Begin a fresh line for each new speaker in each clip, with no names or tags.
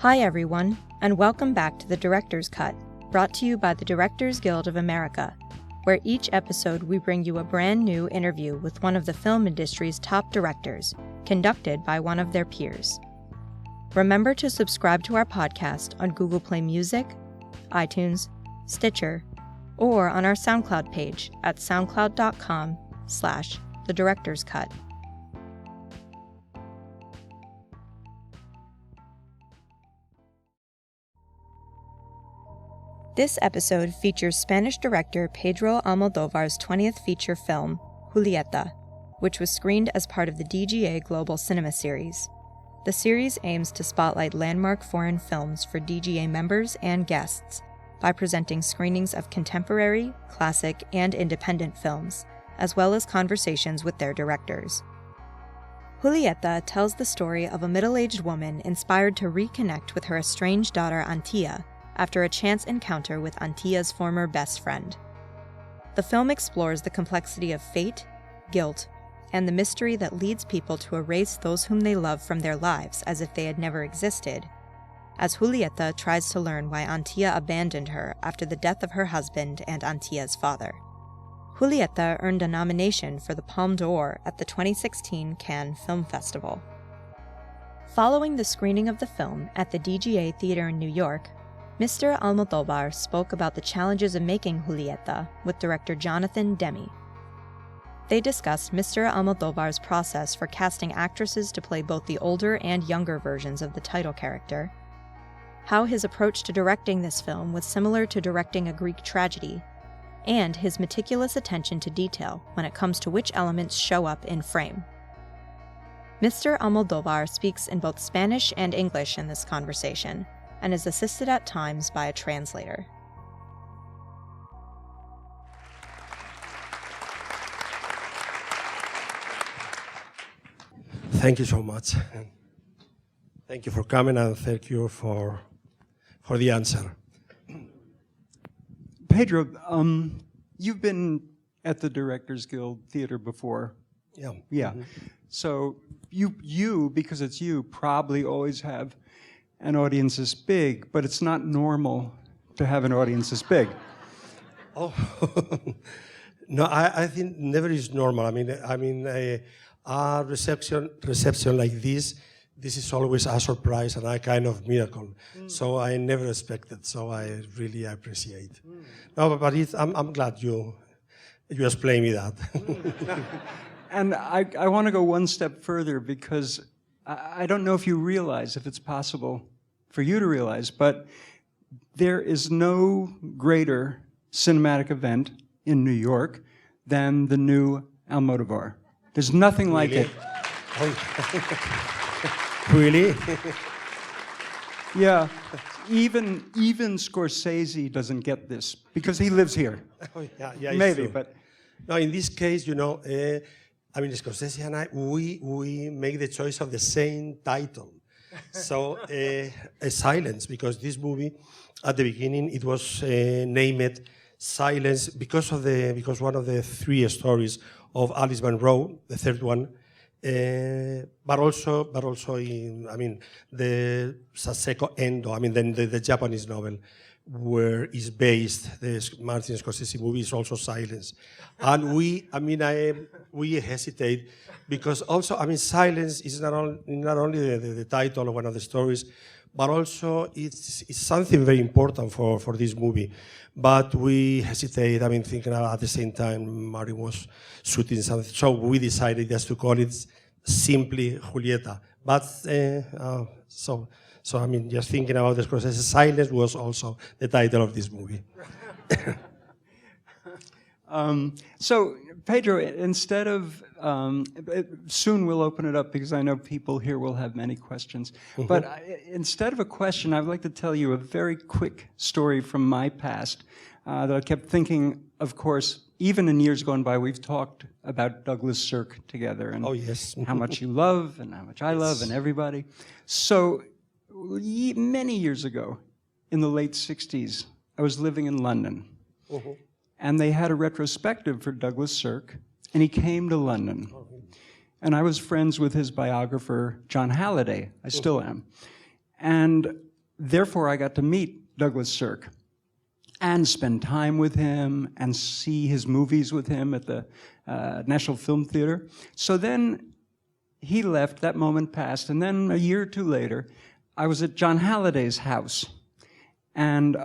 Hi everyone, and welcome back to the Director's Cut, brought to you by the Directors Guild of America, where each episode we bring you a brand new interview with one of the film industry's top directors, conducted by one of their peers. Remember to subscribe to our podcast on Google Play Music, iTunes, Stitcher, or on our SoundCloud page at soundcloud.com/thedirectorscut. This episode features Spanish director Pedro Almodóvar's 20th feature film, Julieta, which was screened as part of the DGA Global Cinema Series. The series aims to spotlight landmark foreign films for DGA members and guests by presenting screenings of contemporary, classic, and independent films, as well as conversations with their directors. Julieta tells the story of a middle-aged woman inspired to reconnect with her estranged daughter Antía, after a chance encounter with Antilla's former best friend. The film explores the complexity of fate, guilt, and the mystery that leads people to erase those whom they love from their lives as if they had never existed, as Julieta tries to learn why Antilla abandoned her after the death of her husband and Antilla's father. Julieta earned a nomination for the Palme d'Or at the 2016 Cannes Film Festival. Following the screening of the film at the DGA Theater in New York, Mr. Almodovar spoke about the challenges of making Julieta with director Jonathan Demme. They discussed Mr. Almodovar's process for casting actresses to play both the older and younger versions of the title character, how his approach to directing this film was similar to directing a Greek tragedy, and his meticulous attention to detail when it comes to which elements show up in frame. Mr. Almodovar speaks in both Spanish and English in this conversation, and is assisted at times by a translator.
Thank you so much. Thank you for coming and thank you for the answer.
Pedro, you've been at the Directors Guild Theater before.
Yeah.
Yeah.
Mm-hmm.
So you, because it's you, probably always have an audience this big, but it's not normal to have an audience this big.
Oh, no, I think never is normal. I mean, a reception like this is always a surprise and a kind of miracle. So I never expected. So I really appreciate. No, but I'm glad you explained me that.
And I want to go one step further because I don't know if you realize, if it's possible for you to realize, but there is no greater cinematic event in New York than the new Almodovar. There's nothing like it.
Really?
Yeah. Even Scorsese doesn't get this because he lives here.
Oh, yeah,
maybe,
true.
But
no, in this case, Scorsese and I, we make the choice of the same title. So, a Silence, because this movie, at the beginning, it was named Silence because one of the three stories of Alice Munro, the third one, but also in, the Saseko Endo, the Japanese novel, where is based the Martin Scorsese movie is also Silence, and we hesitate because also Silence is not only the title of one of the stories, but also it's something very important for this movie. But we hesitate. Thinking about at the same time Martin was shooting something, so we decided just to call it simply Julieta. But just thinking about the Scorsese, Silence was also the title of this movie.
So, Pedro, instead of, soon we'll open it up because I know people here will have many questions. Mm-hmm. But instead of a question, I'd like to tell you a very quick story from my past that I kept thinking, of course, even in years gone by, we've talked about Douglas Sirk together and how much you love and how much I love and everybody. So, many years ago, in the late 60s, I was living in London. Mm-hmm. And they had a retrospective for Douglas Sirk, and he came to London. And I was friends with his biographer, John Halliday. I still am. And therefore, I got to meet Douglas Sirk and spend time with him and see his movies with him at the National Film Theater. So then he left, that moment passed, and then a year or two later, I was at John Halliday's house. And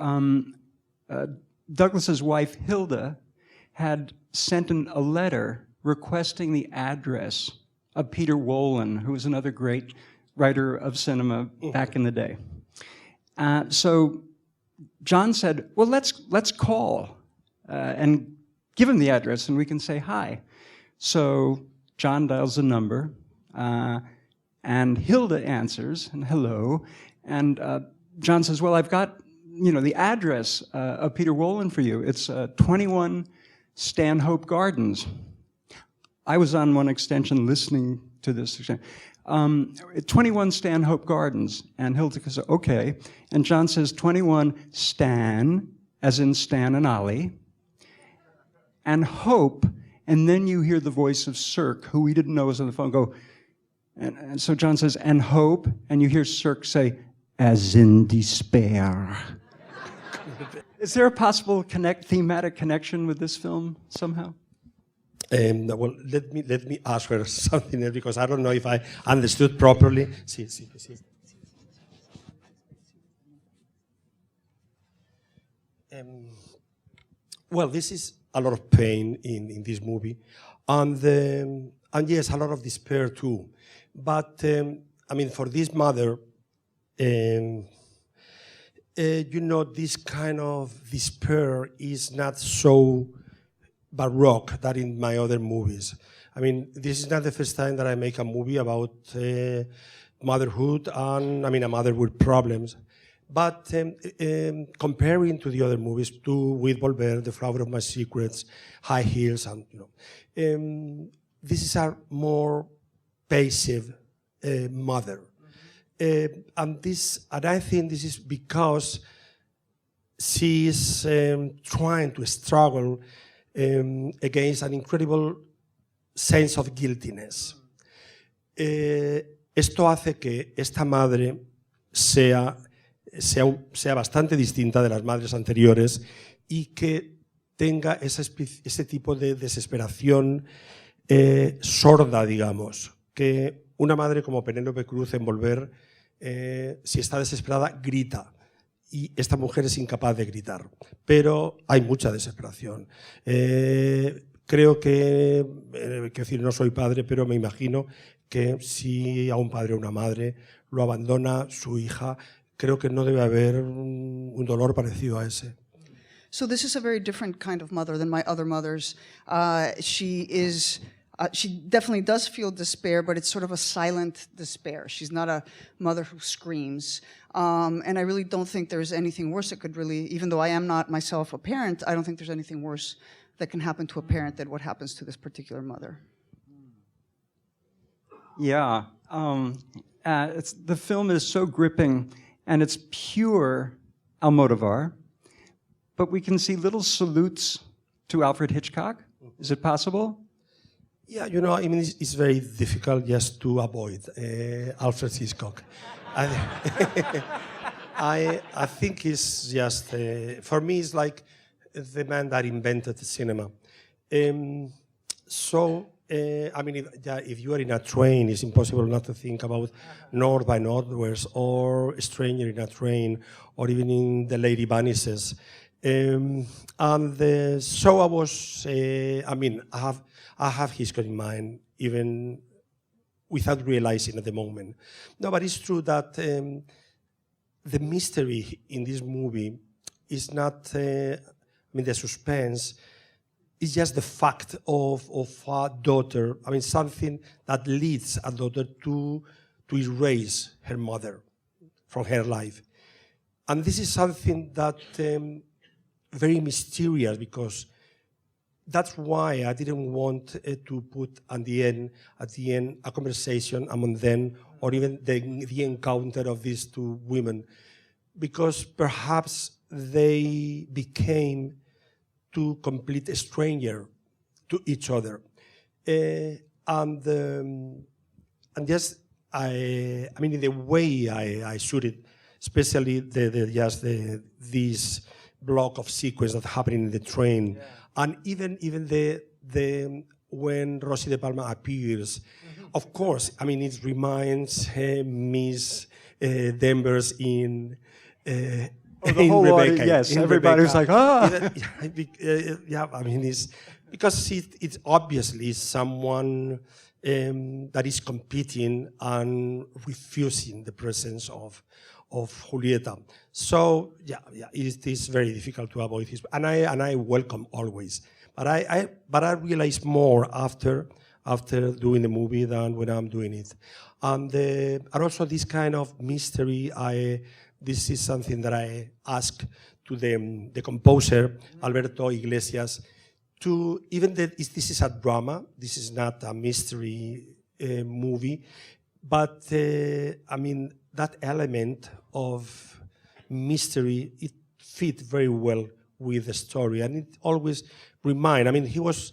Douglas's wife, Hilda, had sent a letter requesting the address of Peter Wolin, who was another great writer of cinema back in the day. So John said, well, let's call and give him the address and we can say hi. So John dials the number and Hilda answers, and hello. And John says, well, I've got the address of Peter Wolin for you. It's 21 Stanhope Gardens. I was on one extension listening to this extension. 21 Stanhope Gardens. And Hilda says, okay. And John says, 21 Stan, as in Stan and Ollie, and Hope. And then you hear the voice of Sirk, who we didn't know was on the phone, go, and so John says, and Hope. And you hear Sirk say, as in despair. Is there a possible thematic connection with this film somehow?
Well, let me ask her something else, because I don't know if I understood properly. Sí. Well, this is a lot of pain in this movie, and yes, a lot of despair too. But I mean, for this mother, this kind of despair is not so baroque that in my other movies. I mean, this is not the first time that I make a movie about motherhood and, a mother with problems. But comparing to the other movies, with Volver, The Flower of My Secrets, High Heels, and this is a more passive mother. And I think this is because she is trying to struggle against an incredible sense of guiltiness. Esto hace que esta madre sea bastante distinta de las madres anteriores y que tenga ese tipo de desesperación sorda, digamos, que una madre como Penélope Cruz en Volver, si está desesperada, grita. Y esta mujer es incapaz de gritar, pero hay mucha desesperación. Creo que, quiero decir, no soy padre, pero me imagino que si a un padre o una madre lo abandona su hija, creo que no debe haber un dolor parecido a ese.
So this is a very different kind of mother than my other mothers. She definitely does feel despair, but it's sort of a silent despair. She's not a mother who screams. And I really don't think there's anything worse that could really, even though I am not myself a parent, I don't think there's anything worse that can happen to a parent than what happens to this particular mother.
Yeah, the film is so gripping, and it's pure Almodovar, but we can see little salutes to Alfred Hitchcock. Is it possible?
Yeah, it's very difficult just to avoid Alfred Hitchcock. I think it's just, for me, it's like the man that invented cinema. If you are in a train, it's impossible not to think about North by Northwest or Stranger in a Train, or even in The Lady Vanishes. So I was, I have Hitchcock in mind, even without realizing at the moment. No, but it's true that the mystery in this movie is not, the suspense, it's just the fact of a daughter, something that leads a daughter to erase her mother from her life. And this is something that very mysterious, because that's why I didn't want to put at the end a conversation among them, or even the encounter of these two women, because perhaps they became two complete strangers to each other. And just I mean, in the way I shoot it, especially this block of sequence that happening in the train, and even the when Rosie De Palma appears, of course, I mean, it reminds Miss Denver's in.
The
in
whole
Rebecca,
audience, yes,
in
everybody's
Rebecca.
like,
Yeah, I mean, it's because it's obviously someone that is competing and refusing the presence of Julieta. So yeah, it is very difficult to avoid his, and I welcome always. But I realize more after doing the movie than when I'm doing it, and also this kind of mystery. This is something that I asked to the composer, Alberto Iglesias, to, even that this is a drama, this is not a mystery movie, but I mean, that element of mystery, it fit very well with the story, and it always remind, I mean, he was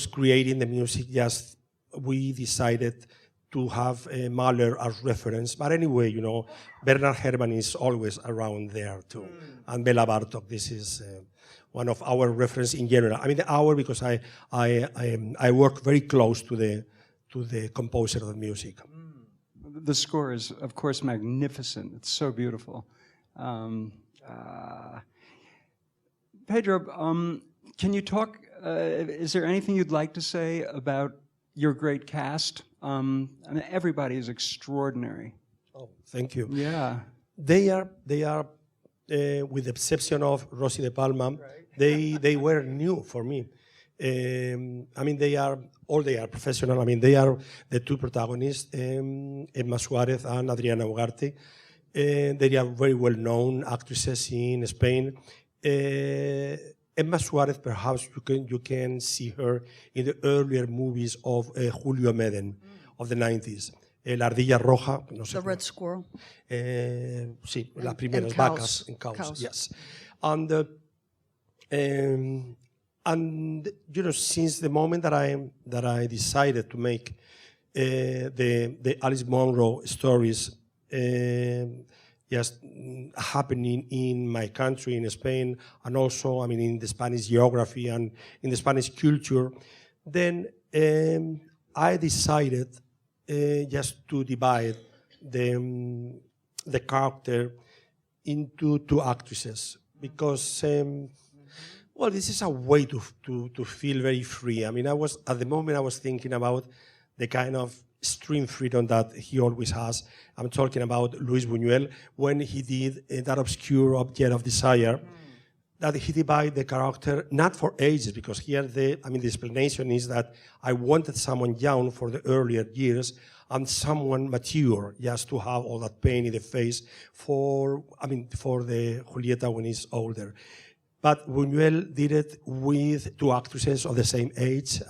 creating the music, just we decided to have Mahler as reference. But anyway, you know, Bernard Herrmann is always around there too. And Bela Bartok, this is one of our reference in general. I mean, our, because I work very close to the composer of the music.
The score is, of course, magnificent. It's so beautiful. Pedro, can you talk, is there anything you'd like to say about your great cast? I mean, everybody is extraordinary.
Oh, thank you.
Yeah.
They are, with the exception of Rosie De Palma, they were new for me. I mean, they are professional. I mean, they are the two protagonists, Emma Suarez and Adriana Ugarte. They are very well-known actresses in Spain. Emma Suarez, perhaps you can see her in the earlier movies of Julio Meden of the 90s. La Ardilla Roja, no sé.
The Red Squirrel.
Sí, las primeras,
Cows.
Vacas and Cows.
Cows.
Yes. And you know, since the moment that I decided to make the Alice Munro stories just happening in my country, in Spain, and also, I mean, in the Spanish geography and in the Spanish culture, then I decided just to divide the character into two actresses, because well, this is a way to feel very free. I mean, at the moment I was thinking about the kind of extreme freedom that he always has. I'm talking about Luis Buñuel when he did that obscure Object of Desire, that he divided the character not for ages, because here the explanation is that I wanted someone young for the earlier years and someone mature, just to have all that pain in the face for the Julieta when he's older. But Buñuel did it with two actresses of the same age,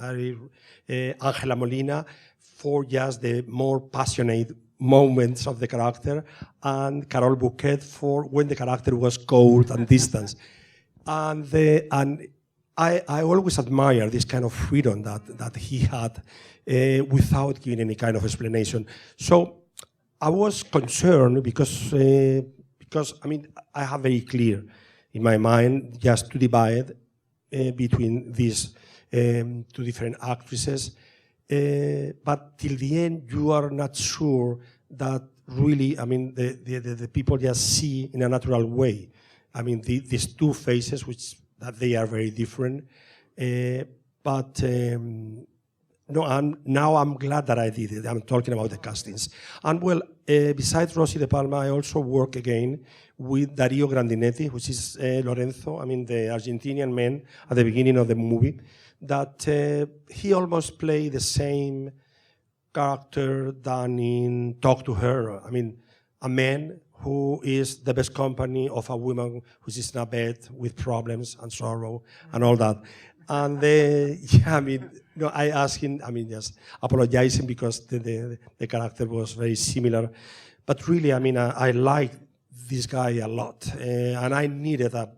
Ángela Molina, for just the more passionate moments of the character, and Carole Bouquet for when the character was cold and distant. And I always admire this kind of freedom that he had without giving any kind of explanation. So I was concerned because I mean, I have very clear in my mind just to divide between these two different actresses. But till the end, you are not sure that really, I mean, the people just see in a natural way. I mean, these two faces, that they are very different. But no, now I'm glad that I did it. I'm talking about the castings. And well, besides Rosie De Palma, I also work again with Dario Grandinetti, which is Lorenzo, I mean, the Argentinian man at the beginning of the movie, that he almost played the same character than in Talk to Her. I mean, a man who is the best company of a woman who is in a bed with problems and sorrow and all that. And yeah, I mean, no, I asked him, I mean, just apologizing because the character was very similar. But really, I mean, I liked this guy a lot. And I needed a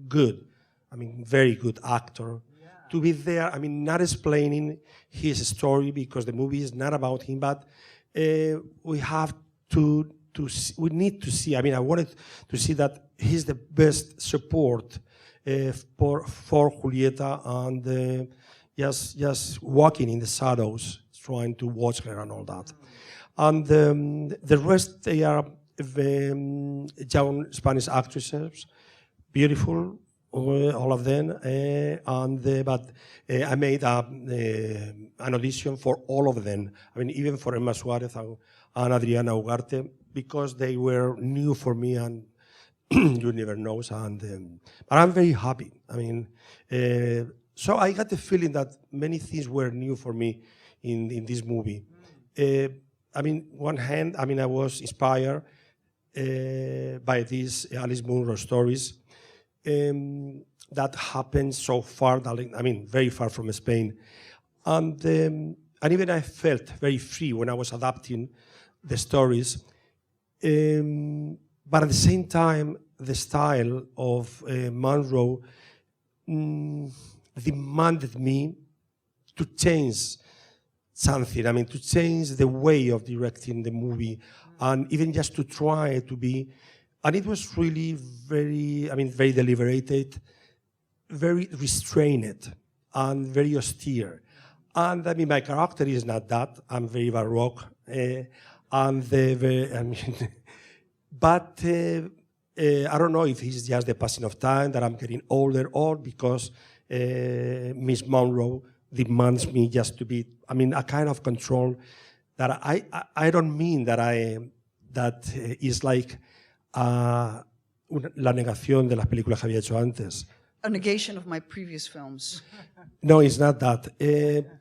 good, I mean, very good actor to be there. I mean, not explaining his story because the movie is not about him, but we have we need to see. I mean, I wanted to see that he's the best support for Julieta, and just walking in the shadows, trying to watch her and all that. And the rest, they are young Spanish actresses, beautiful, all of them. But I made an audition for all of them. I mean, even for Emma Suarez and Adriana Ugarte, because they were new for me, and you never know. But I'm very happy. I mean, so I got the feeling that many things were new for me in this movie. I mean, one hand, I mean, I was inspired by these Alice Munro stories that happened so far, I mean, very far from Spain. And even I felt very free when I was adapting the stories. But at the same time, the style of Munro demanded me to change something. I mean, to change the way of directing the movie, and even just to try to be. And it was really very deliberated, very restrained, and very austere. And I mean, my character is not that. I'm very baroque, but I don't know if it's just the passing of time, that I'm getting older, or because Miss Munro demands me just to be, I mean, a kind of control that I don't mean that is like la negación de las películas que había hecho antes.
A negation of my previous films.
No, it's not that.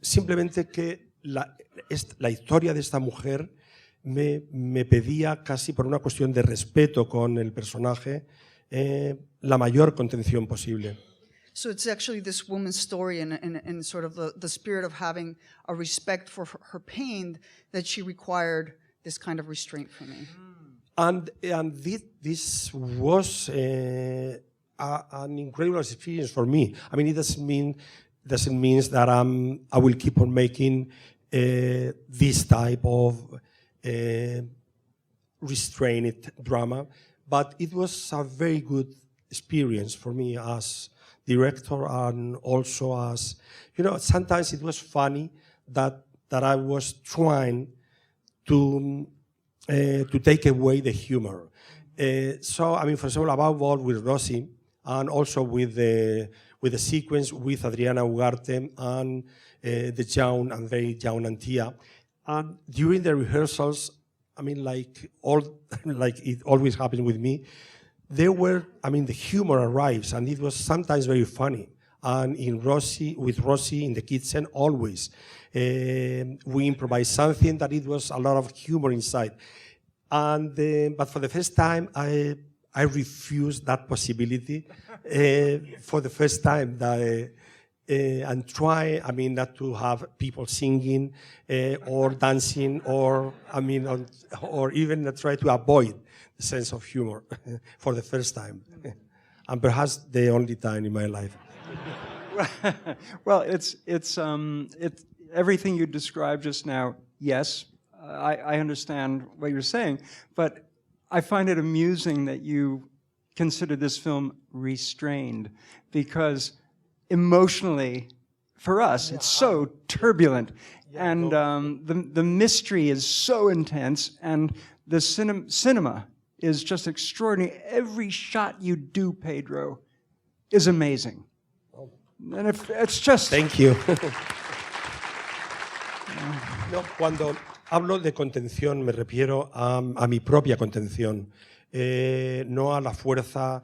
Simplemente que la historia de esta mujer me pedía, casi por una cuestión de respeto con el personaje, la mayor contención posible.
So it's actually this woman's story and sort of the spirit of having a respect for her pain that she required this kind of restraint from me.
And this was an incredible experience for me. I mean, it doesn't mean that I will keep on making this type of restrained drama, but it was a very good experience for me as director, and also as, you know, sometimes it was funny that I was trying to take away the humor. So, I mean, for example, above all with Rossi, and also with the sequence with Adriana Ugarte and the young and very young Antia. And during the rehearsals, I mean, like it always happens with me, the humor arrives, and it was sometimes very funny. And with Rossi in the kitchen, always we improvised something that it was a lot of humor inside. And but for the first time, I refused that possibility for the first time. And try, I mean, not to have people singing or dancing, or or even try to avoid the sense of humor for the first time, and perhaps the only time in my life.
Well, it's everything you described just now. Yes, I understand what you're saying, but I find it amusing that you consider this film restrained, because emotionally, for us, it's so turbulent, and the mystery is so intense, and the cinema is just extraordinary. Every shot you do, Pedro, is amazing. And it's just...
Thank you. No, cuando hablo de contención me refiero a mi propia contención, no a la fuerza,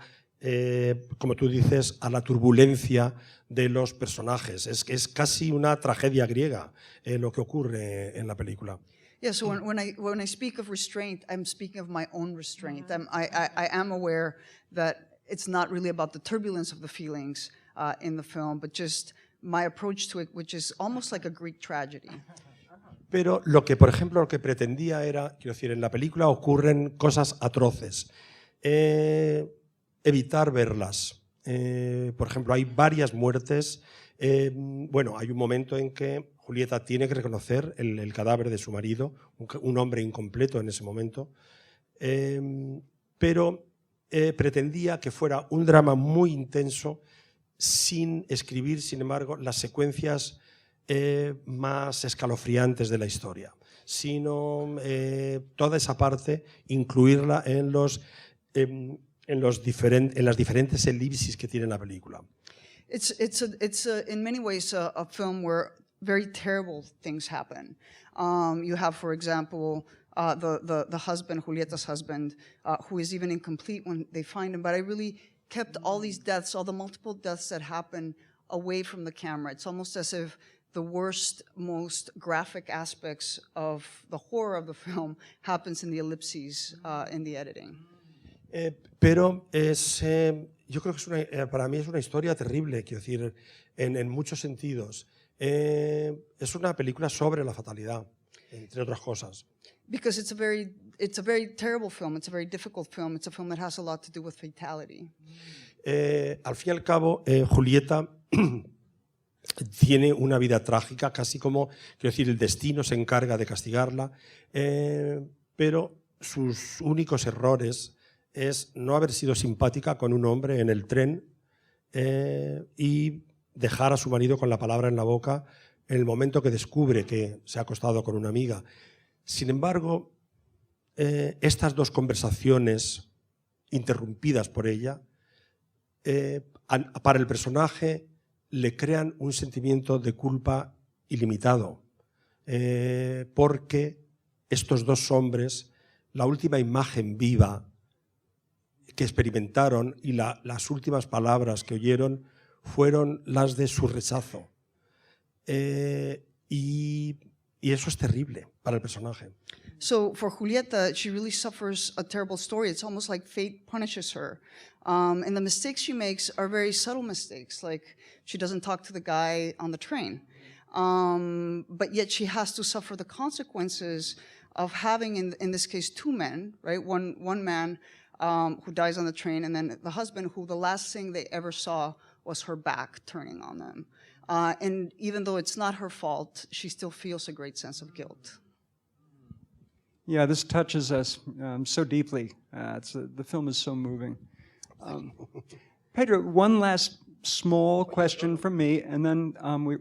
como tú dices, a la turbulencia de los personajes. Es casi una tragedia griega lo que ocurre en la película.
Yeah, so when I speak of restraint, I'm speaking of my own restraint. I am aware that it's not really about the turbulence of the feelings in the film, but just my approach to it, which is almost like a Greek tragedy.
Pero por ejemplo, lo que pretendía era, quiero decir, en la película ocurren cosas atroces. Evitar verlas. Por ejemplo, hay varias muertes. Bueno, hay un momento en que Julieta tiene que reconocer el cadáver de su marido, un hombre incompleto en ese momento, pero pretendía que fuera un drama muy intenso sin escribir, sin embargo, las secuencias más escalofriantes de la historia, sino toda esa parte incluirla en las diferentes elipsis que tiene la película.
It's in many ways a film where very terrible things happen. You have, for example, the husband, Julieta's husband, who is even incomplete when they find him. But I really kept all these deaths, all the multiple deaths that happen, away from the camera. It's almost as if the worst, most graphic aspects of the horror of the film happens in the ellipses in the editing.
Pero yo creo que para mí es una historia terrible, quiero decir, en muchos sentidos. Es una película sobre la fatalidad, entre otras cosas.
Because it's a very terrible film. It's a very difficult film. It's a film that has a lot to do with fatality.
Al fin y al cabo, Julieta tiene una vida trágica, casi como, quiero decir, el destino se encarga de castigarla, pero sus únicos errores es no haber sido simpática con un hombre en el tren y dejar a su marido con la palabra en la boca en el momento que descubre que se ha acostado con una amiga. Sin embargo, estas dos conversaciones interrumpidas por ella, para el personaje le crean un sentimiento de culpa ilimitado, porque estos dos hombres, la última imagen viva que experimentaron y las últimas palabras que oyeron fueron las de su rechazo. Y eso es terrible para el personaje.
So for Julieta, she really suffers a terrible story. It's almost like fate punishes her. And the mistakes she makes are very subtle mistakes, like she doesn't talk to the guy on the train. But yet she has to suffer the consequences of having, in this case, two men, right? One man who dies on the train, and then the husband who the last thing they ever saw was her back turning on them. And even though it's not her fault, she still feels a great sense of guilt.
Yeah, this touches us so deeply. The film is so moving. Pedro, one last small question from me, and then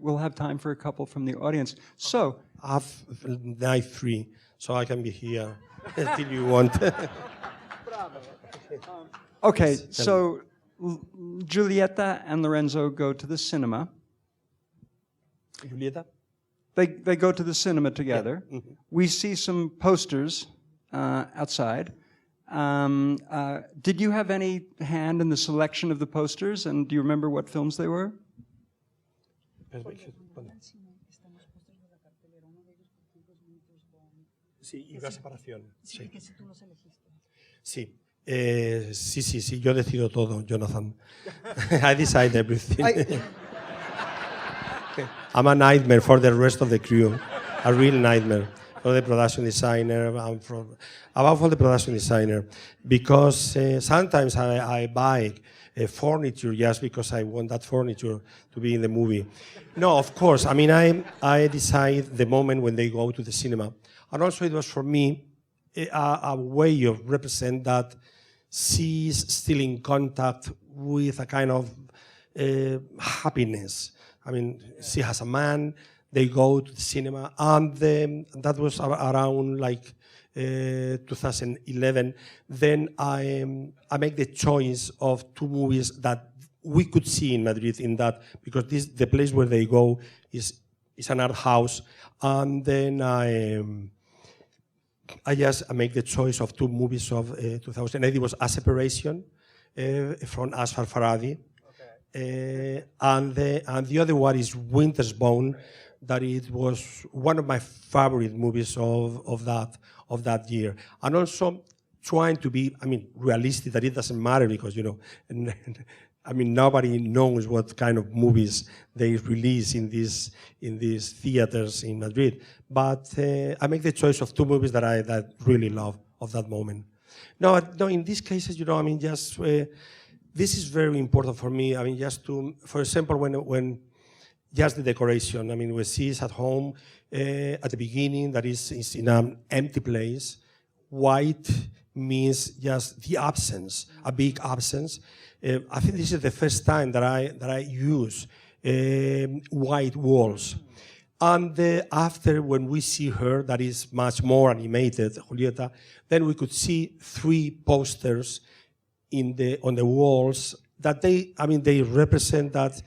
we'll have time for a couple from the audience. So,
I have night 3, so I can be here until you want.
Okay, so Julieta and Lorenzo go to the cinema.
Julieta?
They go to the cinema together.
Yeah. Mm-hmm.
We see some posters outside. Did you have any hand in the selection of the posters, and do you remember what films they were?
Sí, y una separación. Sí. Sí, yo decido todo, Jonathan. I decide everything. I'm a nightmare for the rest of the crew, a real nightmare for the production designer, above all the production designer, because sometimes I buy furniture just because I want that furniture to be in the movie. No, of course, I mean, I decide the moment when they go to the cinema. And also it was for me a way of represent that she's still in contact with a kind of happiness. I mean, she has a man, they go to the cinema, and that was around like 2011. Then I make the choice of two movies that we could see in Madrid in that, because the place where they go is an art house. And then I make the choice of two movies of 2008. It was A Separation from Asghar Farhadi. And the other one is Winter's Bone, that it was one of my favorite movies of that year. And also trying to be, I mean, realistic, that it doesn't matter because, you know, I mean, nobody knows what kind of movies they release in these theaters in Madrid. But I make the choice of two movies that I really love of that moment. No, in these cases, you know, I mean, this is very important for me. I mean, just to, for example, when just the decoration. I mean, when she is at home, at the beginning, that is in an empty place. White means just the absence, a big absence. I think this is the first time that I use white walls. And after, when we see her, that is much more animated, Julieta, then we could see 3 posters on the walls that they represent that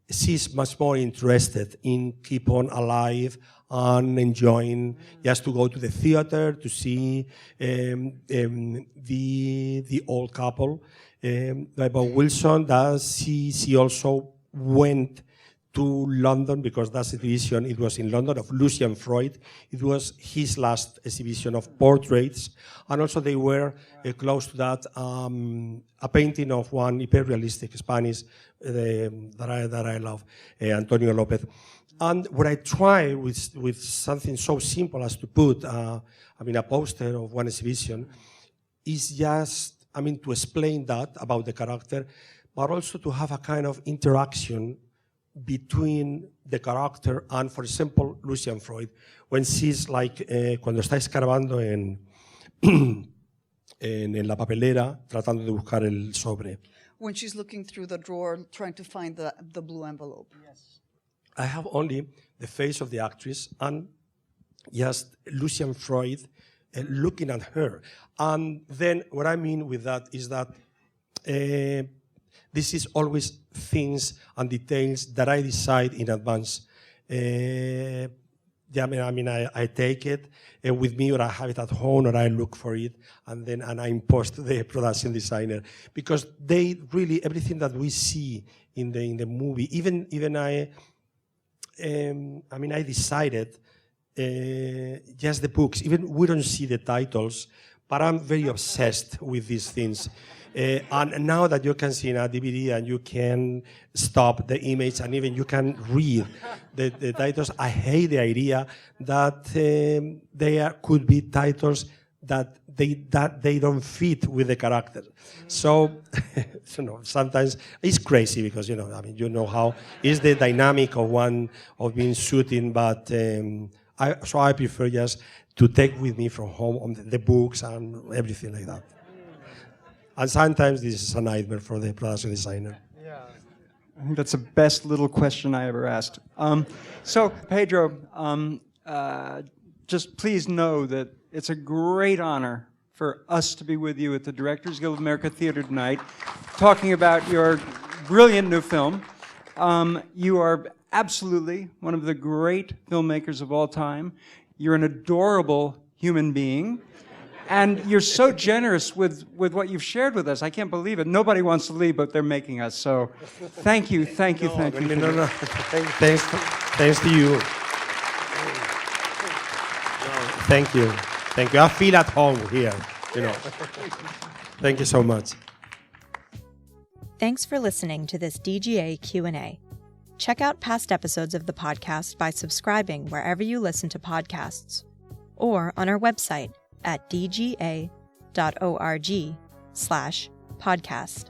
she's much more interested in keep on alive and enjoying just to go to the theater to see the old couple. But Wilson, she also went to London, because that's exhibition, it was in London, of Lucian Freud. It was his last exhibition of portraits. And also they were close to that, a painting of one hyper-realistic Spanish that I love, Antonio Lopez. And what I try with something so simple as to put, a poster of one exhibition, is just, to explain that about the character, but also to have a kind of interaction between the character and, for example, Lucian Freud, when she's like, cuando está escarbando en la papelera, tratando de buscar el sobre.
When she's looking through the drawer, trying to find the blue envelope.
Yes.
I have only the face of the actress and just Lucian Freud looking at her. And then what I mean with that is that this is always things and details that I decide in advance. I take it with me, or I have it at home, or I look for it, and I impose to the production designer, because they really, everything that we see in the movie, even I decided just the books. Even we don't see the titles, but I'm very obsessed with these things. And now that you can see in a DVD and you can stop the image and even you can read the titles, I hate the idea that there could be titles that they don't fit with the character. So, sometimes it's crazy because, you know how is the dynamic of being shooting, but I prefer just to take with me from home on the books and everything like that. And sometimes this is a nightmare for the production designer.
Yeah, I think that's the best little question I ever asked. So, Pedro, just please know that it's a great honor for us to be with you at the Directors Guild of America Theater tonight, talking about your brilliant new film. You are absolutely one of the great filmmakers of all time. You're an adorable human being. And you're so generous with what you've shared with us. I can't believe it. Nobody wants to leave, but they're making us. So thank you.
Thanks to you. Thank you. I feel at home here, Thank you so much.
Thanks for listening to this DGA Q&A. Check out past episodes of the podcast by subscribing wherever you listen to podcasts, or on our website at dga.org/podcast.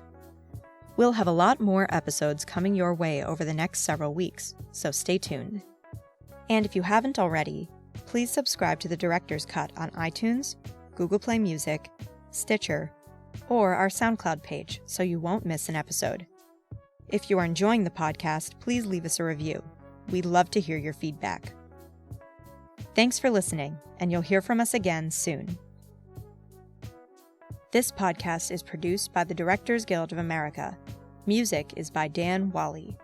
We'll have a lot more episodes coming your way over the next several weeks, so stay tuned. And if you haven't already, please subscribe to the Director's Cut on iTunes, Google Play Music, Stitcher, or our SoundCloud page so you won't miss an episode. If you are enjoying the podcast, please leave us a review. We'd love to hear your feedback. Thanks for listening, and you'll hear from us again soon. This podcast is produced by the Directors Guild of America. Music is by Dan Wally.